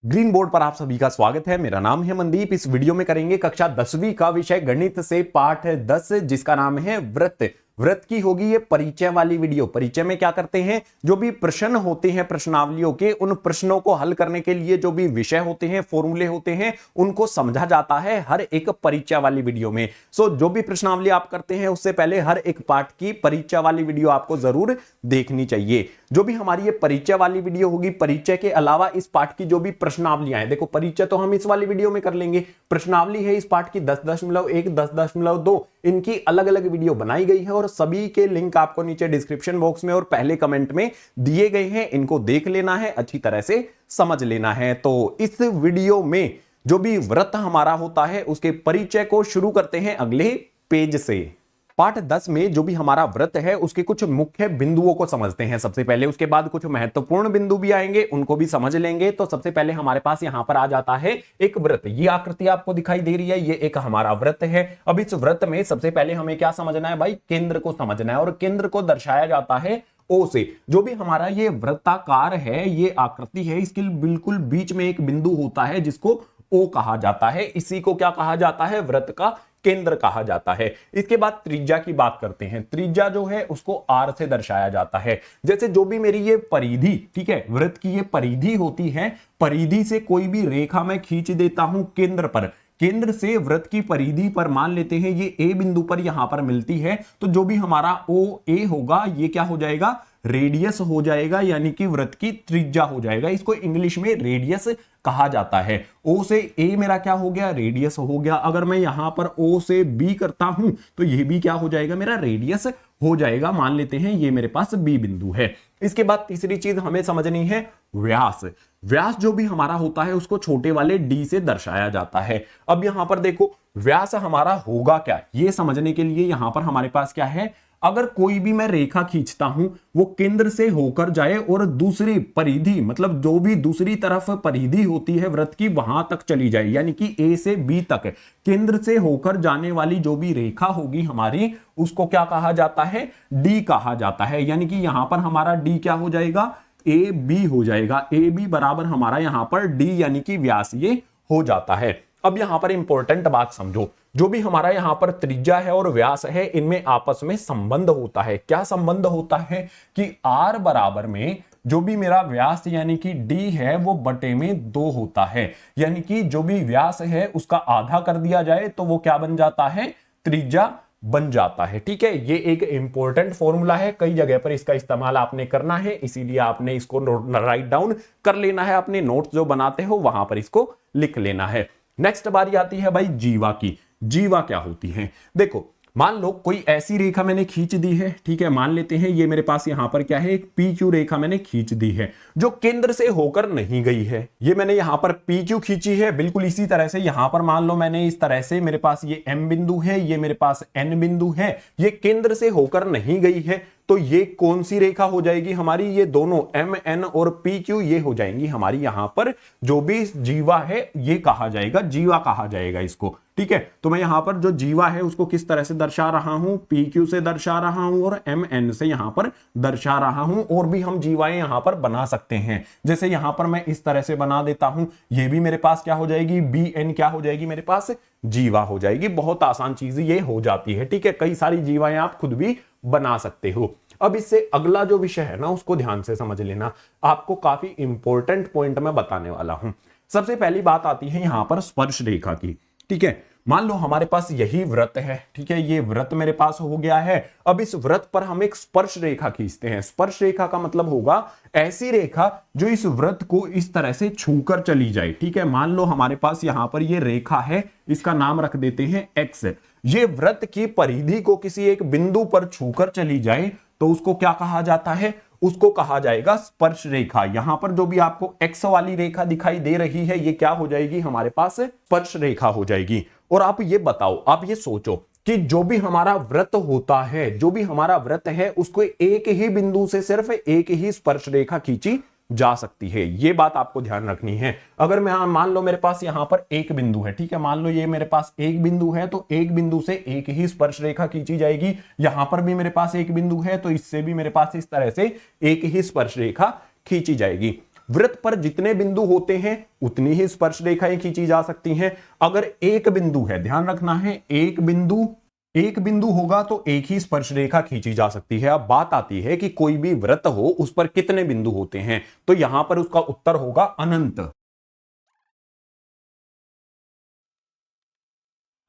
Green board पर आप सभी का स्वागत है। मेरा नाम है मनदीप। इस वीडियो में करेंगे कक्षा 10वीं का विषय गणित से पाठ 10 जिसका नाम है व्रत। व्रत की होगी ये परिचय वाली वीडियो। परिचय में क्या करते हैं, जो भी प्रश्न होते हैं प्रश्नावलियों के, उन प्रश्नों को हल करने के लिए जो भी विषय होते हैं, फॉर्मूले होते हैं, उनको समझा जाता है हर एक परिचय वाली वीडियो में। जो भी प्रश्नावली आप करते हैं उससे पहले हर एक पाठ की परिचय वाली वीडियो आपको जरूर देखनी चाहिए। जो भी हमारी ये परिचय वाली वीडियो होगी, परिचय के अलावा इस पाठ की जो भी प्रश्नावलियां हैं, देखो परिचय तो हम इस वाली वीडियो में कर लेंगे, प्रश्नावली है इस पाठ की 10.1, 10.2, इनकी अलग अलग वीडियो बनाई गई है और सभी के लिंक आपको नीचे डिस्क्रिप्शन बॉक्स में और पहले कमेंट में दिए गए हैं। इनको देख लेना है, अच्छी तरह से समझ लेना है। तो इस वीडियो में जो भी व्रत हमारा होता है उसके परिचय को शुरू करते हैं अगले पेज से। पाठ 10 में जो भी हमारा व्रत है उसके कुछ मुख्य बिंदुओं को समझते हैं सबसे पहले, उसके बाद कुछ महत्वपूर्ण बिंदु भी आएंगे, उनको भी समझ लेंगे। तो सबसे पहले हमारे पास यहां पर आ जाता है एक व्रत। ये आकृति आपको दिखाई दे रही है, ये एक हमारा व्रत है। अब इस व्रत में सबसे पहले हमें क्या समझना है भाई, केंद्र को समझना है, और केंद्र को दर्शाया जाता है ओ से। जो भी हमारा ये वृत्ताकार है, ये आकृति है, इसके बिल्कुल बीच में एक बिंदु होता है जिसको ओ कहा जाता है। इसी को क्या कहा जाता है, व्रत का केंद्र कहा जाता है। इसके बाद त्रिज्या की बात करते हैं। त्रिज्या जो है उसको आर से दर्शाया जाता है। जैसे जो भी मेरी ये परिधि, ठीक है, वृत्त की ये परिधि होती है, परिधि से कोई भी रेखा मैं खींच देता हूं केंद्र पर, केंद्र से वृत्त की परिधि पर मान लेते हैं ये ए बिंदु पर यहां पर मिलती है, तो जो भी हमारा ओ ए होगा ये क्या हो जाएगा, रेडियस हो जाएगा, यानी कि वृत्त की त्रिज्या हो जाएगा। इसको इंग्लिश में रेडियस कहा जाता है। ओ से ए मेरा क्या हो गया, रेडियस हो गया। अगर मैं यहां पर ओ से बी करता हूं तो ये भी क्या हो जाएगा, मेरा रेडियस हो जाएगा। मान लेते हैं ये मेरे पास बी बिंदु है। इसके बाद तीसरी चीज हमें समझनी है व्यास। व्यास जो भी हमारा होता है उसको छोटे वाले डी से दर्शाया जाता है। अब यहां पर देखो व्यास हमारा होगा क्या, ये समझने के लिए यहां पर हमारे पास क्या है, अगर कोई भी मैं रेखा खींचता हूं वो केंद्र से होकर जाए और दूसरी परिधि, मतलब जो भी दूसरी तरफ परिधि होती है वृत्त की, वहां तक चली जाए, यानी कि ए से बी तक केंद्र से होकर जाने वाली जो भी रेखा होगी हमारी, उसको क्या कहा जाता है, डी कहा जाता है। यानी कि यहां पर हमारा डी क्या हो जाएगा, ए बी हो जाएगा। ए बी बराबर हमारा यहां पर डी यानी कि व्यास ये हो जाता है। अब यहां पर इंपॉर्टेंट बात समझो, जो भी हमारा यहां पर त्रिज्या है और व्यास है, इनमें आपस में संबंध होता है। क्या संबंध होता है कि आर बराबर में जो भी मेरा व्यास यानी कि डी है वो बटे में 2 होता है। यानी कि जो भी व्यास है उसका आधा कर दिया जाए तो वो क्या बन जाता है, त्रिज्या बन जाता है। ठीक है, ये एक इंपॉर्टेंट फॉर्मूला है, कई जगह पर इसका इस्तेमाल आपने करना है, इसीलिए आपने इसको राइट डाउन कर लेना है, अपने नोट्स जो बनाते हो वहां पर इसको लिख लेना है। नेक्स्ट बारी आती है भाई जीवा की। जीवा क्या होती है, देखो मान लो कोई ऐसी रेखा मैंने खींच दी है, ठीक है, मान लेते हैं ये मेरे पास यहां पर क्या है, एक पी क्यू रेखा मैंने खींच दी है जो केंद्र से होकर नहीं गई है। ये मैंने यहां पर पी क्यू खींची है। बिल्कुल इसी तरह से यहां पर मान लो मैंने इस तरह से, मेरे पास ये एम बिंदु है, ये मेरे पास एन बिंदु है, ये केंद्र से होकर नहीं गई है, तो ये कौन सी रेखा हो जाएगी हमारी, ये दोनों एम एन और पी क्यू ये हो जाएंगी हमारी यहां पर जो भी जीवा है ये कहा जाएगा, जीवा कहा जाएगा इसको। ठीक है, तो मैं यहां पर जो जीवा है उसको किस तरह से दर्शा रहा हूं, पी क्यू से दर्शा रहा हूं और एम एन से यहां पर दर्शा रहा हूं। और भी हम जीवाएं यहां पर बना सकते हैं, जैसे यहां पर मैं इस तरह से बना देता हूं, ये भी मेरे पास क्या हो जाएगी, बी एन क्या हो जाएगी, मेरे पास जीवा हो जाएगी। बहुत आसान चीज ये हो जाती है। ठीक है, कई सारी जीवाएं आप खुद भी बना सकते हो। अब इससे अगला जो विषय है ना उसको ध्यान से समझ लेना, आपको काफी इंपॉर्टेंट पॉइंट मैं बताने वाला हूं। सबसे पहली बात आती है यहां पर स्पर्श रेखा की। ठीक है, मान लो हमारे पास यही व्रत है, ठीक है, ये व्रत मेरे पास हो गया है। अब इस व्रत पर हम एक स्पर्श रेखा खींचते हैं। स्पर्श रेखा का मतलब होगा ऐसी रेखा जो इस व्रत को इस तरह से छूकर चली जाए। ठीक है, मान लो हमारे पास यहां पर ये रेखा है, इसका नाम रख देते हैं एक्स। ये व्रत की परिधि को किसी एक बिंदु पर छूकर चली जाए तो उसको क्या कहा जाता है, उसको कहा जाएगा स्पर्श रेखा। यहां पर जो भी आपको एक्स वाली रेखा दिखाई दे रही है ये क्या हो जाएगी, हमारे पास स्पर्श रेखा हो जाएगी। और आप ये बताओ, आप ये सोचो कि जो भी हमारा व्रत होता है, जो भी हमारा व्रत है उसको एक ही बिंदु से सिर्फ एक ही स्पर्श रेखा खींची जा सकती है। ये बात आपको ध्यान रखनी है। अगर मैं मान लो मेरे पास यहां पर एक बिंदु है, ठीक है, मान लो ये मेरे पास एक बिंदु है, तो एक बिंदु से एक ही स्पर्श रेखा खींची जाएगी। यहां पर भी मेरे पास एक बिंदु है तो इससे भी मेरे पास इस तरह से एक ही स्पर्श रेखा खींची जाएगी। वृत्त पर जितने बिंदु होते हैं उतनी ही स्पर्श रेखाएं खींची जा सकती हैं। अगर एक बिंदु है, ध्यान रखना है, एक बिंदु होगा तो एक ही स्पर्श रेखा खींची जा सकती है। अब बात आती है कि कोई भी वृत्त हो उस पर कितने बिंदु होते हैं, तो यहां पर उसका उत्तर होगा अनंत।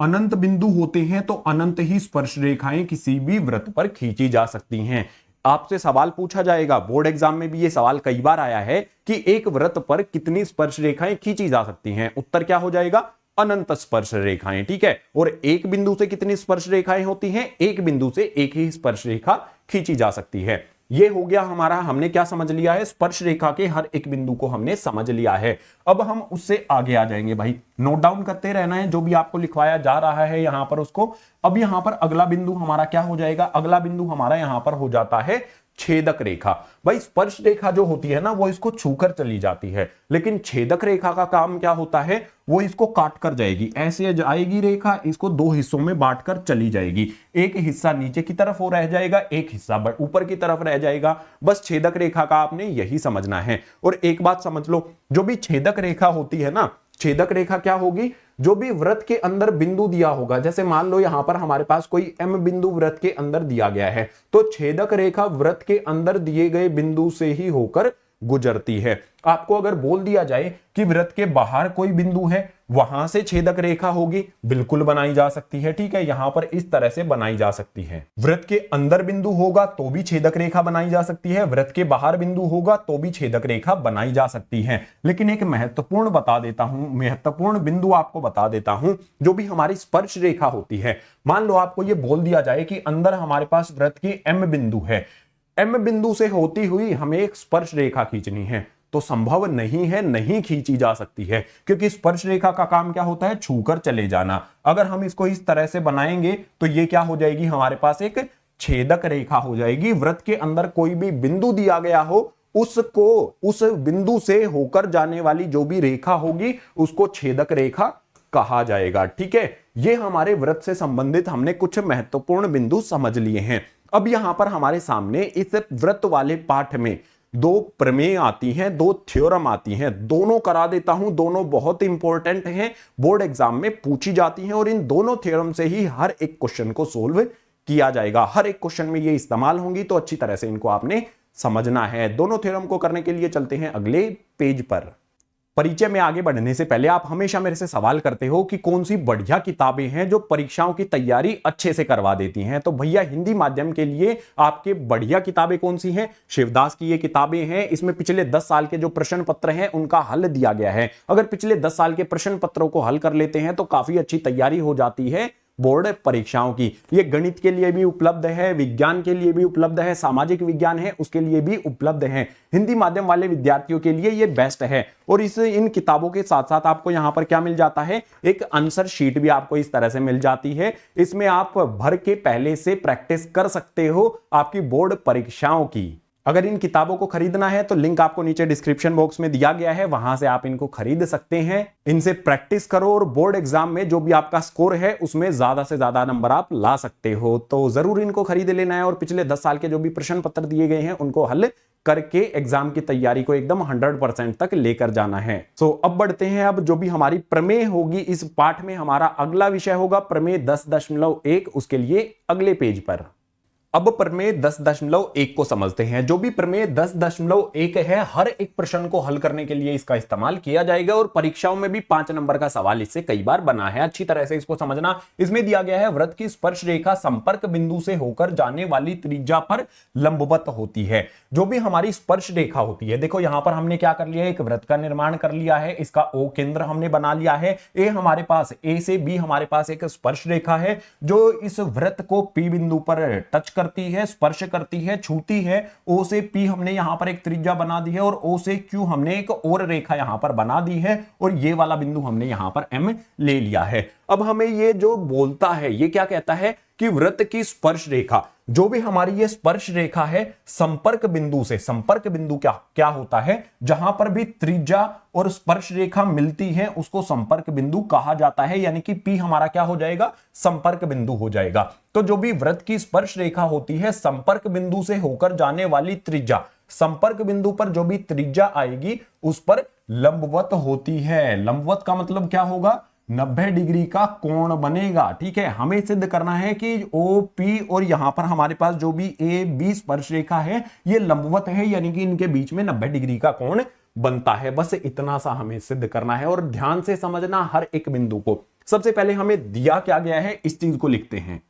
अनंत बिंदु होते हैं तो अनंत ही स्पर्श रेखाएं किसी भी वृत्त पर खींची जा सकती हैं। आपसे सवाल पूछा जाएगा, बोर्ड एग्जाम में भी यह सवाल कई बार आया है कि एक वृत्त पर कितनी स्पर्श रेखाएं खींची जा सकती हैं। उत्तर क्या हो जाएगा? अनंत स्पर्श रेखाएं। ठीक है, और एक बिंदु से कितनी स्पर्श रेखाएं होती हैं? एक बिंदु से एक ही स्पर्श रेखा खींची जा सकती है। ये हो गया हमारा, हमने क्या समझ लिया है? स्पर्श रेखा के हर एक बिंदु को हमने समझ लिया है। अब हम उससे आगे आ जाएंगे भाई, नोट डाउन करते रहना है जो भी आपको लिखवाया जा रहा है यहां पर उसको। अब यहां पर अगला बिंदु हमारा क्या हो जाएगा? अगला बिंदु हमारा यहां पर हो जाता है छेदक रेखा। भाई स्पर्श रेखा जो होती है ना वो इसको छूकर चली जाती है, लेकिन छेदक रेखा का काम क्या होता है? वो इसको काट कर जाएगी। ऐसे जाएगी रेखा, इसको दो हिस्सों में बांटकर चली जाएगी। एक हिस्सा नीचे की तरफ हो रह जाएगा, एक हिस्सा ऊपर की तरफ रह जाएगा। बस छेदक रेखा का आपने यही समझना है। और एक बात समझ लो, जो भी छेदक रेखा होती है ना, छेदक रेखा क्या होगी? जो भी वृत्त के अंदर बिंदु दिया होगा, जैसे मान लो यहां पर हमारे पास कोई m बिंदु वृत्त के अंदर दिया गया है, तो छेदक रेखा वृत्त के अंदर दिए गए बिंदु से ही होकर गुजरती है। आपको अगर बोल दिया जाए कि वृत्त के बाहर कोई बिंदु है, वहां से छेदक रेखा होगी, बिल्कुल बनाई जा सकती है। ठीक है, यहां पर इस तरह से बनाई जा सकती है। वृत्त के अंदर बिंदु होगा तो भी छेदक रेखा बनाई जा सकती है, वृत्त के बाहर बिंदु होगा तो भी छेदक रेखा बनाई जा सकती है। लेकिन एक महत्वपूर्ण बता देता हूं, महत्वपूर्ण बिंदु आपको बता देता हूं, जो भी हमारी स्पर्श रेखा होती है। मान लो आपको यह बोल दिया जाए कि अंदर हमारे पास वृत्त की m बिंदु है, m बिंदु से होती हुई हमें एक स्पर्श रेखा खींचनी है, तो संभव नहीं है, नहीं खींची जा सकती है, क्योंकि स्पर्श रेखा का काम क्या होता है? छूकर चले जाना। अगर हम इसको इस तरह से बनाएंगे तो ये क्या हो जाएगी? हमारे पास एक छेदक रेखा हो जाएगी। वृत्त के अंदर कोई भी बिंदु दिया गया हो, उसको उस बिंदु से होकर जाने वाली जो भी रेखा होगी उसको छेदक रेखा कहा जाएगा। ठीक है, ये हमारे वृत्त से संबंधित हमने कुछ महत्वपूर्ण बिंदु समझ लिए हैं। अब यहां पर हमारे सामने इस वृत्त वाले पाठ में दो प्रमेय आती हैं, दो थ्योरम आती हैं, दोनों करा देता हूं। दोनों बहुत इंपॉर्टेंट हैं, बोर्ड एग्जाम में पूछी जाती हैं, और इन दोनों थ्योरम से ही हर एक क्वेश्चन को सोल्व किया जाएगा। हर एक क्वेश्चन में ये इस्तेमाल होंगी, तो अच्छी तरह से इनको आपने समझना है। दोनों थ्योरम को करने के लिए चलते हैं अगले पेज पर। परिचय में आगे बढ़ने से पहले आप हमेशा मेरे से सवाल करते हो कि कौन सी बढ़िया किताबें हैं जो परीक्षाओं की तैयारी अच्छे से करवा देती हैं। तो भैया हिंदी माध्यम के लिए आपके बढ़िया किताबें कौन सी हैं? शिवदास की ये किताबें हैं। इसमें पिछले 10 साल के जो प्रश्न पत्र हैं उनका हल दिया गया है। अगर पिछले 10 साल के प्रश्न पत्रों को हल कर लेते हैं तो काफी अच्छी तैयारी हो जाती है बोर्ड परीक्षाओं की। ये गणित के लिए भी उपलब्ध है, विज्ञान के लिए भी उपलब्ध है, सामाजिक विज्ञान है उसके लिए भी उपलब्ध है। हिंदी माध्यम वाले विद्यार्थियों के लिए ये बेस्ट है। और इन किताबों के साथ साथ आपको यहां पर क्या मिल जाता है? एक आंसर शीट भी आपको इस तरह से मिल जाती है। इसमें आप भर के पहले से प्रैक्टिस कर सकते हो आपकी बोर्ड परीक्षाओं की। अगर इन किताबों को खरीदना है तो लिंक आपको नीचे डिस्क्रिप्शन बॉक्स में दिया गया है, वहां से आप इनको खरीद सकते हैं। इनसे प्रैक्टिस करो और बोर्ड एग्जाम में जो भी आपका स्कोर है उसमें ज्यादा से ज्यादा नंबर आप ला सकते हो। तो जरूर इनको खरीद लेना है और पिछले 10 साल के जो भी प्रश्न पत्र दिए गए हैं उनको हल करके एग्जाम की तैयारी को एकदम 100% तक लेकर जाना है। तो अब बढ़ते हैं, अब जो भी हमारी प्रमेय होगी इस पाठ में, हमारा अगला विषय होगा प्रमेय 10.1। उसके लिए अगले पेज पर अब प्रमेय 10.1 को समझते हैं। जो भी प्रमेय 10.1 है, हर एक प्रश्न को हल करने के लिए इसका इस्तेमाल किया जाएगा और परीक्षाओं में भी 5 नंबर का सवाल इससे कई बार बना है। अच्छी तरह से इसको समझना। इसमें दिया गया है वृत्त की स्पर्श रेखा संपर्क बिंदु से होकर जाने वाली त्रिज्या पर लंबवत होती है। जो भी हमारी स्पर्श रेखा होती है, देखो यहां पर हमने क्या कर लिया है? एक वृत्त का निर्माण कर लिया है, इसका O केंद्र हमने बना लिया है। ए हमारे पास, ए से बी हमारे पास एक स्पर्श रेखा है जो इस वृत्त को P बिंदु पर टच करती है, स्पर्श करती है, छूती है। O से P हमने यहां पर एक त्रिज्या बना दी है और O से Q हमने एक और रेखा यहां पर बना दी है और ये वाला बिंदु हमने यहां पर M ले लिया है। अब हमें ये जो बोलता है, ये क्या कहता है कि वृत्त की स्पर्श रेखा, जो भी हमारी ये स्पर्श रेखा है संपर्क बिंदु से, संपर्क बिंदु क्या होता है? जहां पर भी त्रिज्या और स्पर्श रेखा मिलती है उसको संपर्क बिंदु कहा जाता है। यानी कि P हमारा क्या हो जाएगा? संपर्क बिंदु हो जाएगा। तो जो भी वृत्त की स्पर्श रेखा होती है, संपर्क बिंदु से होकर जाने वाली त्रिज्या, संपर्क बिंदु पर जो भी त्रिज्या आएगी उस पर लंबवत होती है। लंबवत का मतलब क्या होगा? 90 डिग्री का कोण बनेगा। ठीक है, हमें सिद्ध करना है कि OP और यहां पर हमारे पास जो भी AB स्पर्श रेखा है ये लंबवत है, यानी कि इनके बीच में 90 डिग्री का कोण बनता है। बस इतना सा हमें सिद्ध करना है और ध्यान से समझना हर एक बिंदु को। सबसे पहले हमें दिया क्या गया है इस चीज को लिखते हैं।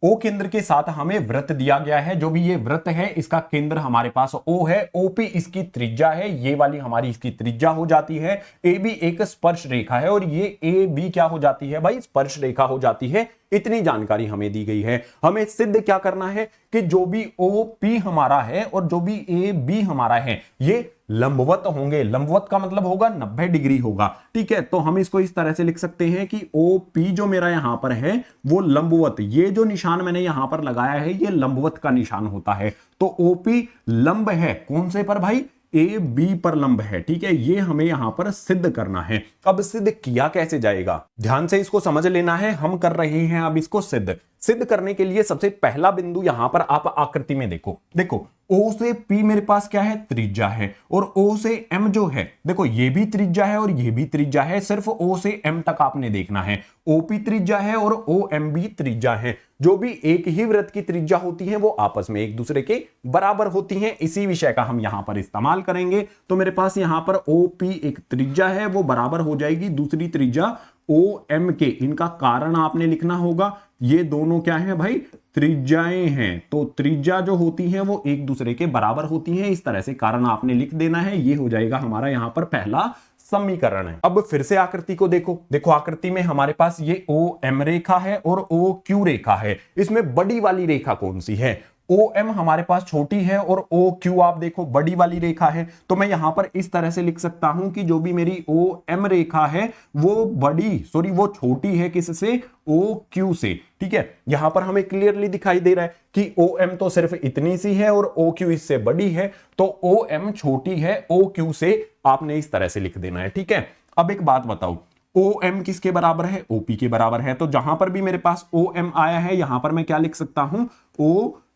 O केंद्र के साथ हमें वृत्त दिया गया है। जो भी ये वृत्त है इसका केंद्र हमारे पास O है, OP इसकी त्रिज्या है, ये वाली हमारी इसकी त्रिज्या हो जाती है। AB एक स्पर्श रेखा है और ये AB क्या हो जाती है भाई? स्पर्श रेखा हो जाती है। इतनी जानकारी हमें दी गई है। हमें सिद्ध क्या करना है कि जो भी OP हमारा है और जो भी AB हमारा है ये लंबवत होंगे। लंबवत का मतलब होगा 90 डिग्री होगा। ठीक है, तो हम इसको इस तरह से लिख सकते हैं कि OP जो मेरा यहां पर है वो लंबवत, ये जो निशान मैंने यहां पर लगाया है ये लंबवत का निशान होता है। तो OP लंब है कौन से पर भाई? AB पर लंब है। ठीक है, ये हमें यहां पर सिद्ध करना है। अब सिद्ध किया कैसे जाएगा? ध्यान से इसको समझ लेना है। हम कर रहे हैं अब इसको सिद्ध करने के लिए सबसे पहला बिंदु यहां पर आप आकृति में देखो O से P मेरे पास क्या है? त्रिज्या है। और O से M जो है देखो ये भी त्रिज्या है और ये भी त्रिज्या है। सिर्फ O से M तक आपने देखना है। OP त्रिज्या है और OM भी त्रिज्या है। जो भी एक ही वृत्त की त्रिज्या होती है वो आपस में एक दूसरे के बराबर होती हैं। इसी विषय का हम यहां पर इस्तेमाल करेंगे। तो मेरे पास यहां पर OP एक त्रिज्या है वो बराबर हो जाएगी दूसरी त्रिज्या OM के। इनका कारण आपने लिखना होगा। ये दोनों क्या है भाई? त्रिज्याएं हैं। तो त्रिज्या जो होती हैं वो एक दूसरे के बराबर होती हैं। इस तरह से कारण आपने लिख देना है। ये हो जाएगा हमारा यहां पर पहला समीकरण है। अब फिर से आकृति को देखो आकृति में हमारे पास ये OM रेखा है और OQ रेखा है। इसमें बड़ी वाली रेखा कौन सी है? OM हमारे पास छोटी है और OQ आप देखो बड़ी वाली रेखा है। तो मैं यहां पर इस तरह से लिख सकता हूं कि जो भी मेरी OM रेखा है वो छोटी है किससे? OQ से। ठीक है, यहां पर हमें क्लियरली दिखाई दे रहा है कि OM तो सिर्फ इतनी सी है और OQ इससे बड़ी है। तो OM छोटी है OQ से, आपने इस तरह से लिख देना है। ठीक है, अब एक बात बताओ, OM किसके बराबर है? OP के बराबर है। तो जहां पर भी मेरे पास OM आया है यहां पर मैं क्या लिख सकता हूं?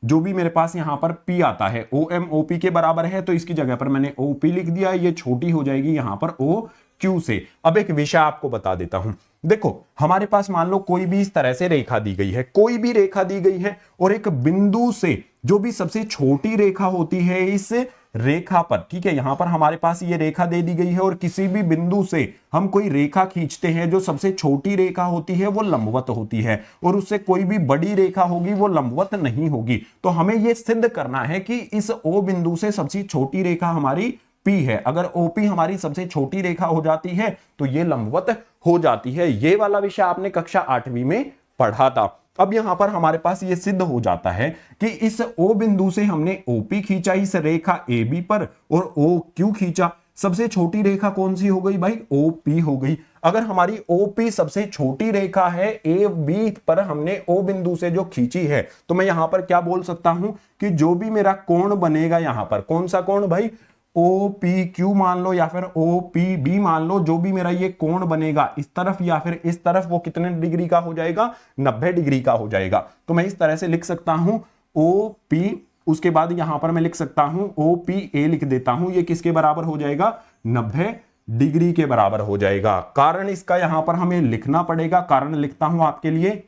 जो भी मेरे पास यहां पर P आता है OM OP के बराबर है, तो इसकी जगह पर मैंने OP लिख दिया। ये छोटी हो जाएगी यहां पर OQ से। अब एक विषय आपको बता देता हूं। देखो हमारे पास मान लो कोई भी इस तरह से रेखा दी गई है, कोई भी रेखा दी गई है और एक बिंदु से जो भी सबसे छोटी रेखा होती है इस रेखा पर, ठीक है, यहां पर हमारे पास ये रेखा दे दी गई है और किसी भी बिंदु से हम कोई रेखा खींचते हैं, जो सबसे छोटी रेखा होती है वो लंबवत होती है और उससे कोई भी बड़ी रेखा होगी वो लंबवत नहीं होगी। तो हमें यह सिद्ध करना है कि इस O बिंदु से सबसे छोटी रेखा हमारी P है। अगर OP हमारी सबसे छोटी रेखा हो जाती है तो ये लंबवत हो जाती है। ये वाला विषय आपने कक्षा 8वीं में पढ़ा था। अब यहां पर हमारे पास ये सिद्ध हो जाता है कि इस O बिंदु से हमने OP खींचा इस रेखा AB पर और OQ खींचा। सबसे छोटी रेखा कौन सी हो गई भाई? OP हो गई। अगर हमारी OP सबसे छोटी रेखा है AB पर हमने O बिंदु से जो खींची है, तो मैं यहां पर क्या बोल सकता हूं कि जो भी मेरा कोण बनेगा यहां पर, कौन सा कोण भाई? OPQ मान लो या फिर OPB मान लो, जो भी मेरा ये कोण बनेगा इस तरफ या फिर इस तरफ, वो कितने डिग्री का हो जाएगा? 90 डिग्री का हो जाएगा। तो मैं इस तरह से लिख सकता हूं OP, उसके बाद यहां पर मैं लिख सकता हूं OPA लिख देता हूं। ये किसके बराबर हो जाएगा? 90 डिग्री के बराबर हो जाएगा। कारण इसका यहां पर हमें लिखना पड़ेगा। कारण लिखता हूं आपके लिए।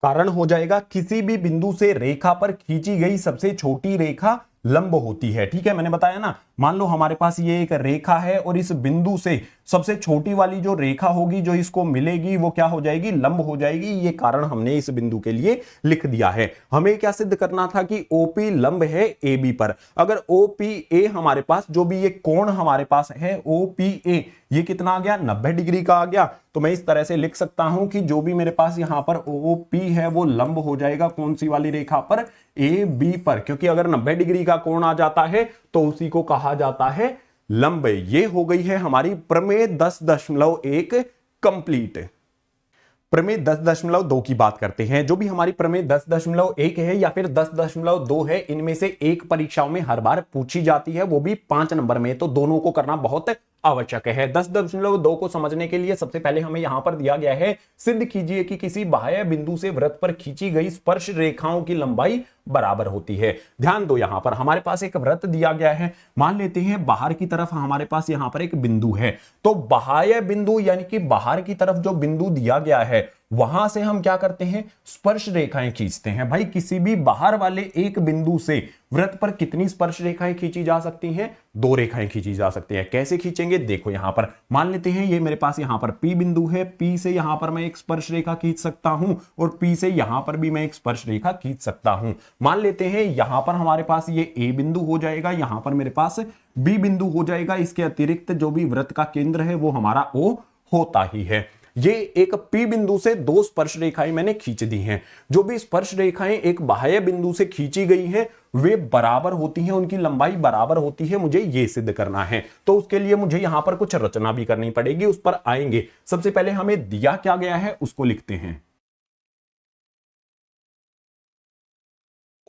कारण हो जाएगा किसी भी बिंदु से रेखा पर खींची गई सबसे छोटी रेखा लंब होती है। ठीक है, मैंने बताया ना, मान लो हमारे पास ये एक रेखा है और इस बिंदु से सबसे छोटी वाली जो रेखा होगी जो इसको मिलेगी वो क्या हो जाएगी? लंब हो जाएगी। ये कारण हमने इस बिंदु के लिए लिख दिया है। हमें क्या सिद्ध करना था कि OP लंब है AB पर। अगर OPA हमारे पास, जो भी ये कोण हमारे पास है OPA, ये कितना आ गया? 90 डिग्री का आ गया। तो मैं इस तरह से लिख सकता हूं कि जो भी मेरे पास यहां पर OP है वो लंब हो जाएगा कौन सी वाली रेखा पर? AB पर, क्योंकि अगर 90 डिग्री का कोण आ जाता है तो उसी को कहा जाता है लंब। ये हो गई है हमारी प्रमेय 10.1 कंप्लीट। प्रमेय 10.2 की बात करते हैं। जो भी हमारी प्रमेय 10.1 है या फिर 10.2 है, इनमें से एक परीक्षाओं में हर बार पूछी जाती है, वो भी 5 नंबर में, तो दोनों को करना बहुत आवश्यक है। 10.2 को समझने के लिए सबसे पहले हमें यहां पर दिया गया है, सिद्ध कीजिए कि किसी बाह्य बिंदु से वृत्त पर खींची गई स्पर्श रेखाओं की लंबाई बराबर होती है। ध्यान दो, यहां पर हमारे पास एक वृत्त दिया गया है, मान लेते हैं बाहर की तरफ हमारे पास यहां पर एक बिंदु है, तो बाह्य बिंदु यानी कि बाहर की तरफ जो बिंदु दिया गया है वहां से हम क्या करते हैं, स्पर्श रेखाएं खींचते हैं। भाई किसी भी बाहर वाले एक बिंदु से वृत्त पर कितनी स्पर्श रेखाएं खींची जा सकती हैं, 2 रेखाएं खींची जा सकती हैं। कैसे खींचेंगे, देखो यहां पर मान लेते हैं ये मेरे पास यहां पर P बिंदु है, P से यहां पर मैं एक स्पर्श रेखा खींच सकता हूं और P से यहां पर भी मैं एक स्पर्श रेखा खींच सकता हूं। मान लेते हैं यहां पर हमारे पास ये A बिंदु हो जाएगा, यहां पर मेरे पास B बिंदु हो जाएगा, इसके अतिरिक्त जो भी वृत्त का केंद्र है वो हमारा O होता ही है। ये एक P बिंदु से 2 स्पर्श रेखाएं मैंने खींच दी हैं। जो भी स्पर्श रेखाएं एक बाह्य बिंदु से खींची गई हैं वे बराबर होती हैं, उनकी लंबाई बराबर होती है, मुझे ये सिद्ध करना है। तो उसके लिए मुझे यहां पर कुछ रचना भी करनी पड़ेगी, उस पर आएंगे। सबसे पहले हमें दिया क्या गया है उसको लिखते हैं।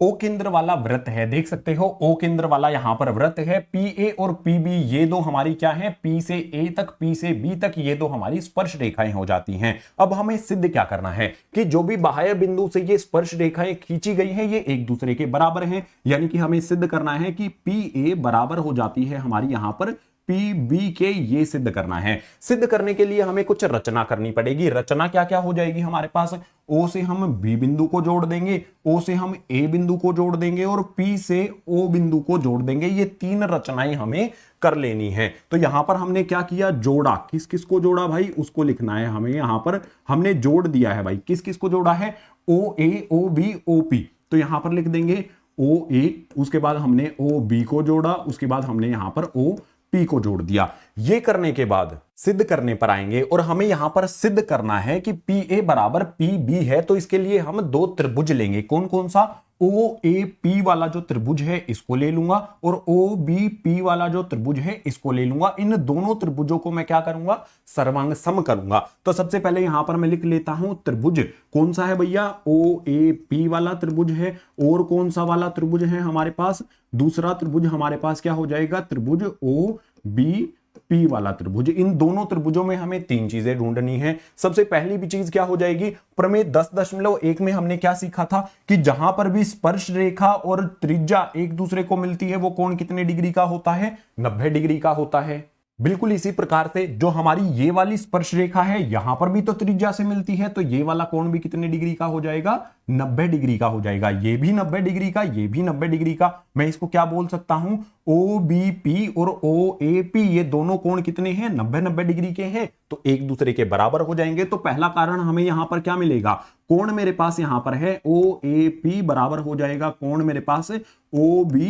ओ केंद्र वाला वृत्त है, देख सकते हो ओ केंद्र वाला यहां पर वृत्त है। पी ए और पी बी ये दो हमारी क्या है, पी से ए तक, पी से बी तक, ये दो हमारी स्पर्श रेखाएं हो जाती हैं। अब हमें सिद्ध क्या करना है कि जो भी बाह्य बिंदु से ये स्पर्श रेखाएं खींची गई हैं ये एक दूसरे के बराबर हैं, यानी कि हमें सिद्ध करना है कि पी ए बराबर हो जाती है हमारी यहां पर पी बी के, ये सिद्ध करना है। सिद्ध करने के लिए हमें कुछ रचना करनी पड़ेगी। रचना क्या क्या हो जाएगी हमारे पास, ओ से हम बी बिंदु को जोड़ देंगे, ओ से हम ए बिंदु को जोड़ देंगे और पी से ओ बिंदु को जोड़ देंगे। ये 3 रचनाएं हमें कर लेनी है। तो यहां पर हमने क्या किया, जोड़ा। किस किस को जोड़ा भाई, उसको लिखना है हमें। यहां पर हमने जोड़ दिया है भाई, किस किस को जोड़ा है, ओ ए, ओ बी, ओ पी। तो यहां पर लिख देंगे ओ ए, उसके बाद हमने ओ बी को जोड़ा, उसके बाद हमने यहां पर ओ पी को जोड़ दिया। ये करने के बाद सिद्ध करने पर आएंगे और हमें यहां पर सिद्ध करना है कि पी ए बराबर पी बी है। तो इसके लिए हम 2 त्रिभुज लेंगे। कौन कौन सा, ओ ए पी वाला जो त्रिभुज है इसको ले लूंगा और ओ बी पी वाला जो त्रिभुज है इसको ले लूंगा। इन दोनों त्रिभुजों को मैं क्या करूंगा, सर्वांग सम करूंगा। तो सबसे पहले यहां पर मैं लिख लेता हूं त्रिभुज कौन सा है भैया, ओ ए पी वाला त्रिभुज है। और कौन सा वाला त्रिभुज है हमारे पास, दूसरा त्रिभुज हमारे पास क्या हो जाएगा, त्रिभुज ओ बी पी वाला त्रिभुज। इन दोनों त्रिभुजों में हमें 3 चीजें ढूंढनी है। सबसे पहली भी चीज क्या हो जाएगी, प्रमेय 10.1 में हमने क्या सीखा था कि जहां पर भी स्पर्श रेखा और त्रिज्या एक दूसरे को मिलती है वो कोण कितने डिग्री का होता है, 90 डिग्री का होता है। बिल्कुल इसी प्रकार से जो हमारी ये वाली स्पर्श रेखा है यहां पर भी तो त्रिज्या से मिलती है, तो ये वाला कोण भी कितने डिग्री का हो जाएगा, 90 डिग्री का हो जाएगा। ये भी 90 डिग्री का, ये भी 90 डिग्री का। मैं इसको क्या बोल सकता हूं, ओ बी पी और ओ ए पी, ये दोनों कोण कितने हैं, 90-90 डिग्री के हैं, तो एक दूसरे के बराबर हो जाएंगे। तो पहला कारण हमें यहां पर क्या मिलेगा, कोण मेरे पास यहां पर है ओ ए पी बराबर हो जाएगा कोण मेरे पास ओ बी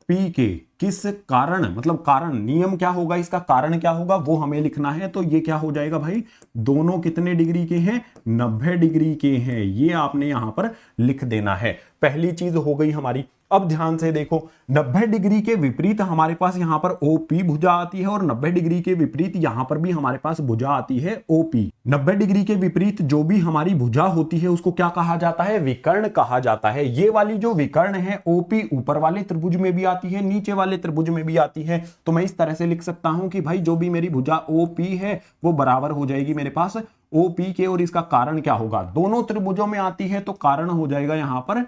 पी के। किस कारण, मतलब कारण, नियम क्या होगा इसका, कारण क्या होगा वो हमें लिखना है। तो ये क्या हो जाएगा भाई, दोनों कितने डिग्री के हैं, 90 डिग्री के हैं। ये आपने यहां पर लिख देना है। पहली चीज हो गई हमारी। अब ध्यान से देखो, 90 डिग्री के विपरीत हमारे पास यहां पर OP भुजा आती है और 90 डिग्री के विपरीत यहां पर भी हमारे पास भुजा आती है OP। 90 डिग्री के विपरीत जो भी हमारी भुजा होती है उसको क्या कहा जाता है, विकर्ण कहा जाता है। ये वाली जो विकर्ण है OP ऊपर वाले त्रिभुज में भी आती है, नीचे वाले त्रिभुज में भी आती है। तो मैं इस तरह से लिख सकता हूं कि भाई जो भी मेरी भुजा OP है वो बराबर हो जाएगी मेरे पास OP के। और इसका कारण क्या होगा, दोनों त्रिभुजों में आती है तो कारण हो जाएगा यहां पर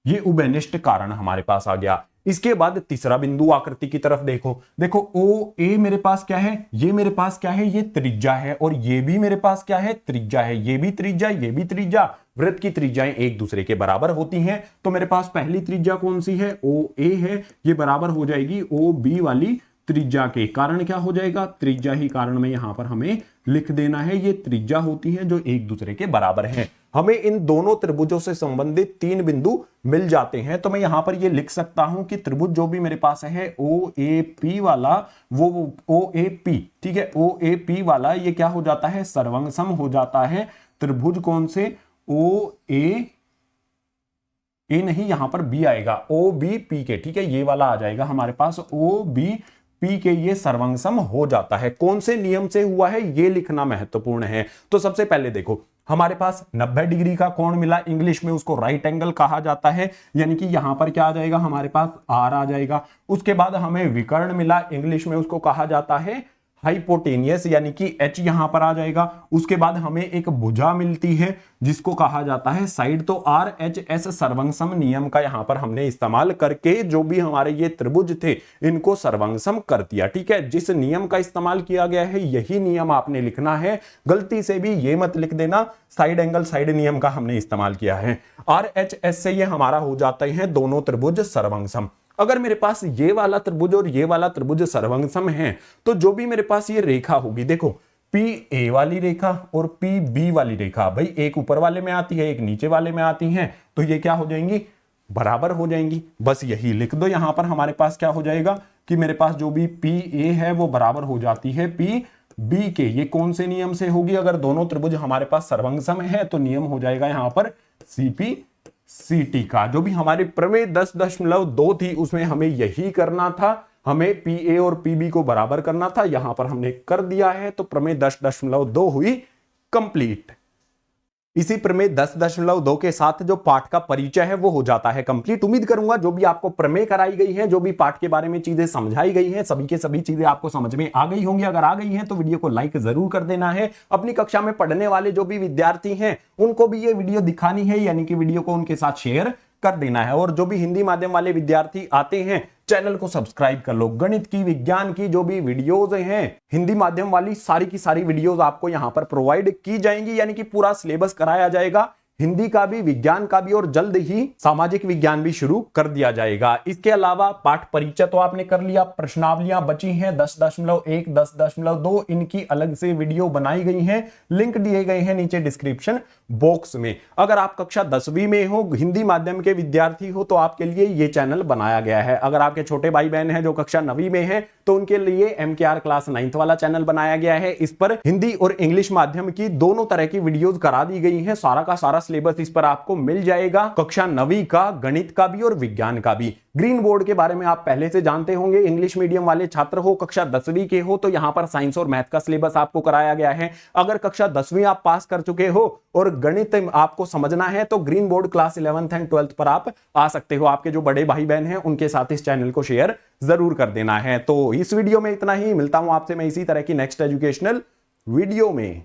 ये उभयनिष्ठ कारण हमारे पास आ गया। इसके बाद तीसरा बिंदु आकृति की तरफ देखो। देखो ओ ए मेरे पास क्या है, ये मेरे पास क्या है, ये त्रिज्या है और ये भी मेरे पास क्या है, त्रिज्या है। ये भी त्रिज्या, ये भी त्रिज्या। वृत्त की त्रिज्याएं एक दूसरे के बराबर होती हैं। तो मेरे पास पहली त्रिज्या कौन सी है, ओ ए है, ये बराबर हो जाएगी ओ बी वाली त्रिज्या के। कारण क्या हो जाएगा, त्रिज्या ही कारण में यहां पर हमें लिख देना है। ये त्रिज्या होती है जो एक दूसरे के बराबर हैं। हमें इन दोनों त्रिभुजों से संबंधित 3 बिंदु मिल जाते हैं। तो मैं यहां पर ये लिख सकता हूं कि त्रिभुज जो भी मेरे पास है ओ ए पी वाला, वो ओ ए पी, ठीक है, ओ ए पी वाला ये क्या हो जाता है, सर्वंगसम हो जाता है त्रिभुज कौन से, ओ ए नहीं, यहां पर बी आएगा, ओ बी पी के, ठीक है, ये वाला आ जाएगा हमारे पास ओ बी P के ये सर्वंगसम हो जाता है। कौन से नियम से हुआ है ये लिखना महत्वपूर्ण है। तो सबसे पहले देखो हमारे पास 90 डिग्री का कोण मिला, इंग्लिश में उसको राइट एंगल कहा जाता है, यानी कि यहां पर क्या आ जाएगा हमारे पास R आ जाएगा। उसके बाद हमें विकर्ण मिला, इंग्लिश में उसको कहा जाता है हाइपोटेनियस, यानी कि H यहां पर आ जाएगा। उसके बाद हमें एक भुजा मिलती है जिसको कहा जाता है साइड। तो RHS सर्वंगसम नियम का यहां पर हमने इस्तेमाल करके जो भी हमारे ये त्रिभुज थे इनको सर्वंगसम कर दिया। ठीक है, जिस नियम का इस्तेमाल किया गया है यही नियम आपने लिखना है, गलती से भी ये मत लिख देना साइड एंगल साइड नियम का हमने इस्तेमाल किया है। RHS से ये हमारा हो जाते हैं दोनों त्रिभुज सर्वंगसम। अगर मेरे पास ये वाला त्रिभुज और ये वाला त्रिभुज सर्वंगसम है तो जो भी मेरे पास ये रेखा होगी, देखो PA वाली रेखा और PB वाली रेखा, भाई एक ऊपर वाले में आती है एक नीचे वाले में आती है, तो ये क्या हो जाएंगी, बराबर हो जाएंगी। बस यही लिख दो। यहां पर हमारे पास क्या हो जाएगा कि मेरे पास जो भी PA है वो बराबर हो जाती है PB के। ये कौन से नियम से होगी, अगर दोनों त्रिभुज हमारे पास सर्वंगसम है तो नियम हो जाएगा यहां पर CPCT का। जो भी हमारी प्रमेय 10.2 थी उसमें हमें यही करना था, हमें PA और PB को बराबर करना था, यहां पर हमने कर दिया है। तो प्रमेय 10.2 हुई कंप्लीट। इसी प्रमेय 10.2 के साथ जो पाठ का परिचय है वो हो जाता है कंप्लीट। उम्मीद करूंगा जो भी आपको प्रमेय कराई गई है, जो भी पाठ के बारे में चीजें समझाई गई हैं, सभी के सभी चीजें आपको समझ में आ गई होंगी। अगर आ गई हैं तो वीडियो को लाइक जरूर कर देना है। अपनी कक्षा में पढ़ने वाले जो भी विद्यार्थी हैं उनको भी ये वीडियो दिखानी है, यानी कि वीडियो को उनके साथ शेयर कर देना है। और जो भी हिंदी माध्यम वाले विद्यार्थी आते हैं चैनल को सब्सक्राइब कर लो। गणित की, विज्ञान की जो भी वीडियोस हैं हिंदी माध्यम वाली सारी की सारी वीडियोस आपको यहां पर प्रोवाइड की जाएंगी, यानी कि पूरा सिलेबस कराया जाएगा, हिंदी का भी, विज्ञान का भी, और जल्द ही सामाजिक विज्ञान भी शुरू कर दिया जाएगा। इसके अलावा पाठ परिचय तो आपने कर लिया, प्रश्नावलियां बची हैं 10.1, 10.2, इनकी अलग से वीडियो बनाई गई हैं, लिंक दिए गए हैं नीचे डिस्क्रिप्शन बॉक्स में। अगर आप कक्षा 10वीं में हो, हिंदी माध्यम के विद्यार्थी हो, तो आपके लिए ये चैनल बनाया गया है। अगर आपके छोटे भाई बहन हैं जो कक्षा 9वीं में है तो उनके लिए MKR क्लास 9th वाला चैनल बनाया गया है। इस पर हिंदी और इंग्लिश माध्यम की दोनों तरह की वीडियोस करा दी गई हैं। सारा का सारा सिलेबस इस पर आपको मिल जाएगा, कक्षा 9वीं का, गणित का भी और विज्ञान का भी। ग्रीन बोर्ड के बारे में आप पहले से जानते होंगे, इंग्लिश मीडियम वाले छात्र हो, कक्षा 10वीं के हो तो यहां पर साइंस और मैथ का सिलेबस आपको कराया गया है। अगर कक्षा 10वीं आप पास कर चुके हो और गणित आपको समझना है तो green board class 11th and 12th पर आप आ सकते हो। आपके जो बड़े भाई बहन हैं उनके साथ इस चैनल को शेयर जरूर कर देना है। तो इस वीडियो में इतना ही, मिलता हूं आपसे मैं इसी तरह की नेक्स्ट एजुकेशनल वीडियो में।